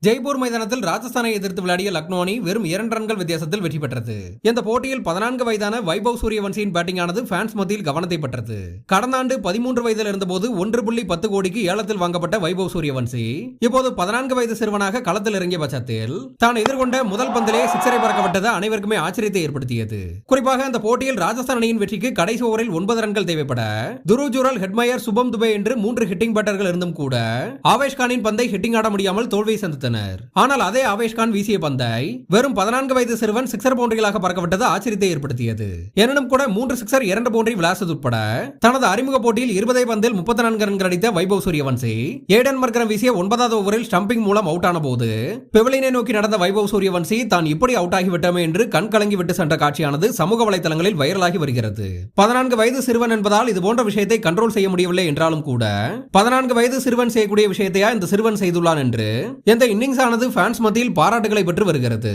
ஜெய்ப்பூர் மைதானத்தில் ராஜஸ்தானை எதிர்த்து விளையாடிய லக்னோ அணி வெறும் 2 ரன்கள் வித்தியாசத்தில் வெற்றி பெற்றது. இந்த போட்டியில் 14 வயதான வைபவ் சூரியவன்சியின் பேட்டிங் ஆனது ஃபேன்ஸ் மத்தியில் கவனத்தை பெற்றது. கடந்த ஆண்டு 13 வயதில் இருந்தபோது 1.10 கோடிக்கு ஏலத்தில் வாங்கப்பட்ட வைபவ் சூரியவன்சி இப்போது 14 வயது சிறுவனாக களத்தில் இறங்கிய பட்சத்தில் தான் எதிர்கொண்ட முதல் பந்திலே சிக்ஸரை பறக்கப்பட்டது அனைவருக்குமே ஆச்சரியத்தை ஏற்படுத்தியது. குறிப்பாக இந்த போட்டியில் ராஜஸ்தான் அணியின் வெற்றிக்கு கடைசி ஓவரில் 9 ரன்கள் தேவைப்பட துருவ் ஜுரல், ஹெட்மயர், சுபம் துபே என்று 3 ஹிட்டிங் பேட்டர்கள் இருந்தும் கூட ஆவேஷ் கானின் பந்தை ஹிட்டிங் ஆட முடியாமல் தோல்வியை சந்தித்தனர். ஆனால் அதே ஆவேஷ் கான் வீசிய பந்தை வெறும் 14 வயது சிறுவன் சிக்ஸர் பவுண்டரிகளாக பறக்கப்பட்டது ஆச்சரியத்தை ஏற்படுத்தியது. எனினும் கூட 3 சிக்ஸர் 2 பவுண்டரி விளாசது உட்பட தனது அறிமுக போட்டியில் 20 பந்தில் 34 ரன்கள் அடித்த வைபவ் சூரியவன்சி ஏடன் மர்கரம் வீசிய 9வது ஓவரில் ஸ்டம்பிங் மூலம் அவுட் ஆன போது பெவிலியனை நோக்கி நடந்த வைபவ் சூரியவன்சி தான் இப்படி அவுட் ஆகிவிட்டோமே என்று கண் கலங்கி விட்டு சென்ற காட்சியானது சமூக வலைதளங்களில் வைரலாகி வருகிறது. 14 வயது சிறுவன் என்பதால் இது போன்ற விஷயத்தை கண்ட்ரோல் செய்ய முடியவில்லை என்றாலும் கூட 14 வயது சிறுவன் செய்யக்கூடிய விஷயத்தையா இந்த சிறுவன் செய்துள்ளான் என்று இந்த இன்னிங்ஸ் ஆனது ஃபேன்ஸ் மத்தியில் பாராட்டுகளை பெற்று வருகிறது.